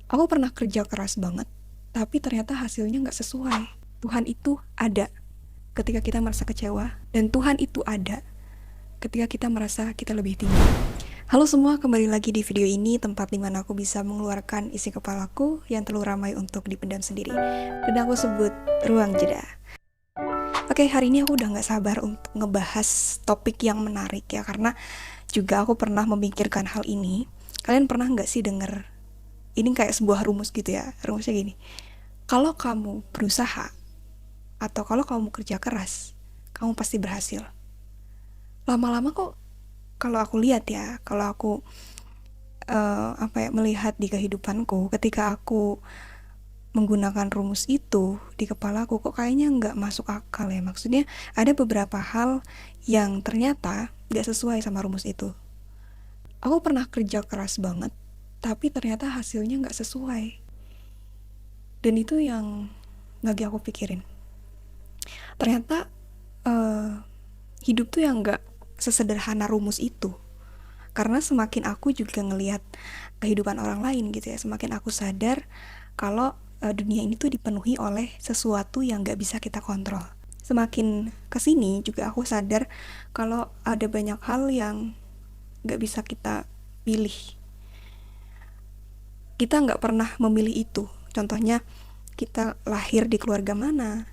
Aku pernah kerja keras banget, tapi ternyata hasilnya nggak sesuai. Tuhan itu ada ketika kita merasa kecewa, dan Tuhan itu ada ketika kita merasa kita lebih tinggi. Halo semua, kembali lagi di video ini, tempat dimana aku bisa mengeluarkan isi kepalaku yang terlalu ramai untuk dipendam sendiri. Dan aku sebut ruang jeda. Oke, hari ini aku udah gak sabar untuk ngebahas topik yang menarik ya, karena juga aku pernah memikirkan hal ini. Kalian pernah gak sih denger, ini kayak sebuah rumus gitu ya, rumusnya gini. Kalau kamu berusaha, atau kalau kamu kerja keras, kamu pasti berhasil. Lama-lama kok, kalau aku lihat ya, kalau aku melihat di kehidupanku, ketika aku menggunakan rumus itu di kepalaku, kok kayaknya nggak masuk akal ya. Maksudnya ada beberapa hal yang ternyata nggak sesuai sama rumus itu. Aku pernah kerja keras banget, tapi ternyata hasilnya nggak sesuai. Dan itu yang lagi aku pikirin. Ternyata hidup tuh yang nggak sesederhana rumus itu. Karena semakin aku juga ngelihat kehidupan orang lain gitu ya, semakin aku sadar kalau dunia ini tuh dipenuhi oleh sesuatu yang gak bisa kita kontrol. Semakin kesini juga aku sadar kalau ada banyak hal yang gak bisa kita pilih. Kita gak pernah memilih itu. Contohnya, kita lahir di keluarga mana,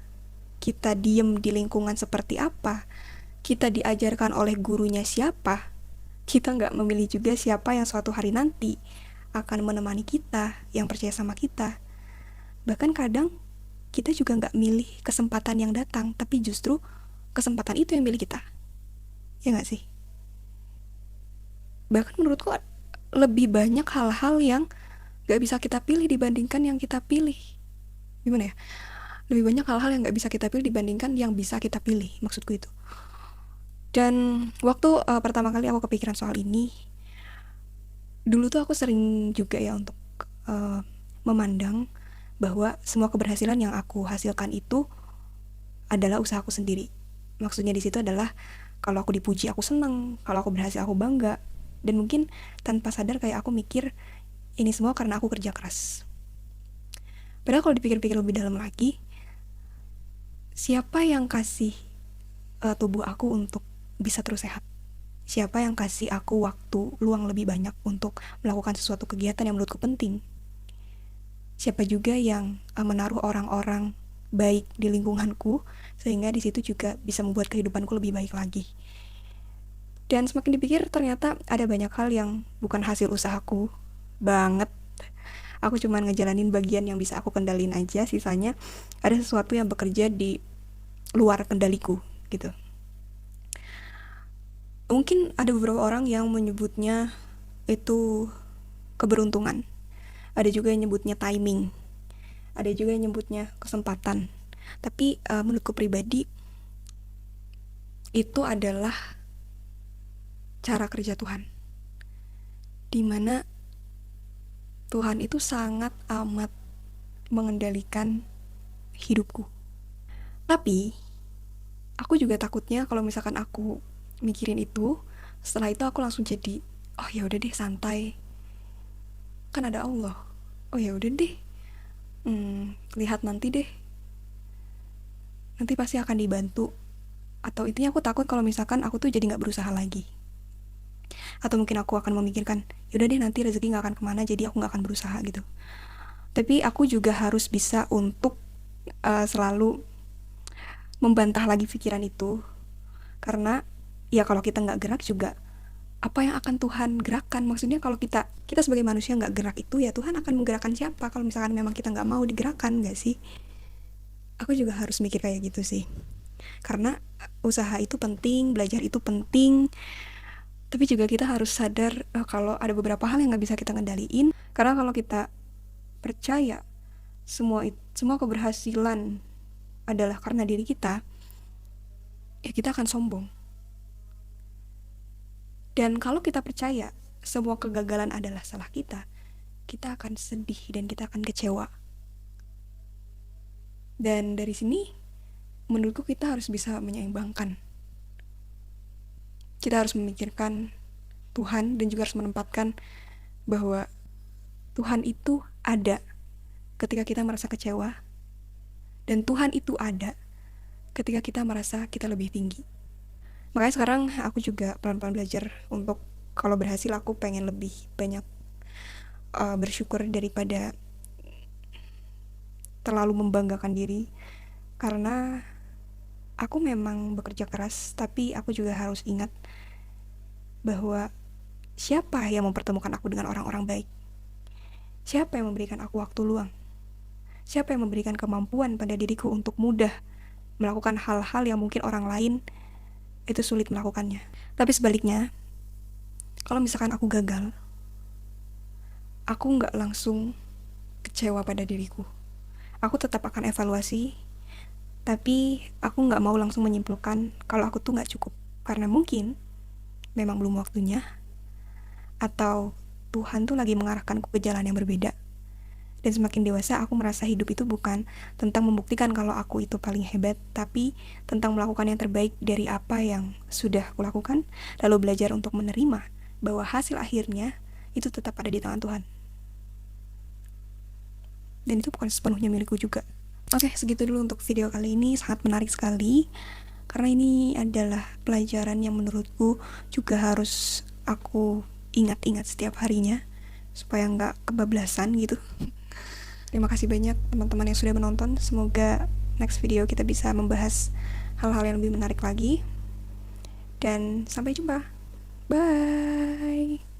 kita diem di lingkungan seperti apa, kita diajarkan oleh gurunya siapa. Kita nggak memilih juga siapa yang suatu hari nanti akan menemani kita, yang percaya sama kita. Bahkan kadang kita juga nggak milih kesempatan yang datang, tapi justru kesempatan itu yang milih kita. Ya nggak sih? Bahkan menurutku lebih banyak hal-hal yang nggak bisa kita pilih dibandingkan yang kita pilih. Gimana ya? Lebih banyak hal-hal yang nggak bisa kita pilih dibandingkan yang bisa kita pilih. Maksudku itu. Dan waktu pertama kali aku kepikiran soal ini, dulu tuh aku sering juga ya untuk memandang bahwa semua keberhasilan yang aku hasilkan itu adalah usahaku sendiri. Maksudnya di situ adalah kalau aku dipuji aku seneng, kalau aku berhasil aku bangga. Dan mungkin tanpa sadar kayak aku mikir ini semua karena aku kerja keras. Padahal kalau dipikir-pikir lebih dalam lagi, siapa yang kasih tubuh aku untuk bisa terus sehat? Siapa yang kasih aku waktu luang lebih banyak untuk melakukan sesuatu kegiatan yang menurutku penting? Siapa juga yang menaruh orang-orang baik di lingkunganku sehingga di situ juga bisa membuat kehidupanku lebih baik lagi. Dan semakin dipikir ternyata ada banyak hal yang bukan hasil usahaku banget. Aku cuma ngejalanin bagian yang bisa aku kendalin aja, sisanya ada sesuatu yang bekerja di luar kendaliku gitu. Mungkin ada beberapa orang yang menyebutnya itu keberuntungan. Ada juga yang nyebutnya timing. Ada juga yang nyebutnya kesempatan. Tapi menurutku pribadi itu adalah cara kerja Tuhan. Dimana Tuhan itu sangat amat mengendalikan hidupku. Tapi aku juga takutnya kalau misalkan aku mikirin itu, setelah itu aku langsung jadi, oh ya udah deh santai, kan ada Allah. Oh ya udah deh, lihat nanti deh, nanti pasti akan dibantu. Atau intinya aku takut kalau misalkan aku tuh jadi nggak berusaha lagi. Atau mungkin aku akan memikirkan, yaudah deh nanti rezeki nggak akan kemana, jadi aku nggak akan berusaha gitu. Tapi aku juga harus bisa untuk selalu membantah lagi pikiran itu, karena ya kalau kita nggak gerak juga apa yang akan Tuhan gerakkan? Maksudnya kalau kita sebagai manusia nggak gerak itu, ya Tuhan akan menggerakkan siapa kalau misalkan memang kita nggak mau digerakkan, nggak sih? Aku juga harus mikir kayak gitu sih, karena usaha itu penting, belajar itu penting, tapi juga kita harus sadar kalau ada beberapa hal yang nggak bisa kita kendaliin. Karena kalau kita percaya semua keberhasilan adalah karena diri kita, ya kita akan sombong. Dan kalau kita percaya semua kegagalan adalah salah kita, kita akan sedih dan kita akan kecewa. Dan dari sini, menurutku kita harus bisa menyeimbangkan. Kita harus memikirkan Tuhan dan juga harus menempatkan bahwa Tuhan itu ada ketika kita merasa kecewa, dan Tuhan itu ada ketika kita merasa kita lebih tinggi. Makanya sekarang aku juga pelan-pelan belajar untuk kalau berhasil aku pengen lebih banyak bersyukur daripada terlalu membanggakan diri, karena aku memang bekerja keras, tapi aku juga harus ingat bahwa siapa yang mempertemukan aku dengan orang-orang baik? Siapa yang memberikan aku waktu luang? Siapa yang memberikan kemampuan pada diriku untuk mudah melakukan hal-hal yang mungkin orang lain itu sulit melakukannya. Tapi sebaliknya, kalau misalkan aku gagal, aku nggak langsung kecewa pada diriku. Aku tetap akan evaluasi, tapi aku nggak mau langsung menyimpulkan kalau aku tuh nggak cukup. Karena mungkin memang belum waktunya, atau Tuhan tuh lagi mengarahkanku ke jalan yang berbeda. Dan semakin dewasa aku merasa hidup itu bukan tentang membuktikan kalau aku itu paling hebat, tapi tentang melakukan yang terbaik dari apa yang sudah aku lakukan, lalu belajar untuk menerima bahwa hasil akhirnya itu tetap ada di tangan Tuhan. Dan itu bukan sepenuhnya milikku juga. Oke, segitu dulu untuk video kali ini. Sangat menarik sekali, karena ini adalah pelajaran yang menurutku juga harus aku ingat-ingat setiap harinya, supaya nggak kebablasan gitu. Terima kasih banyak teman-teman yang sudah menonton. Semoga next video kita bisa membahas hal-hal yang lebih menarik lagi. Dan sampai jumpa. Bye.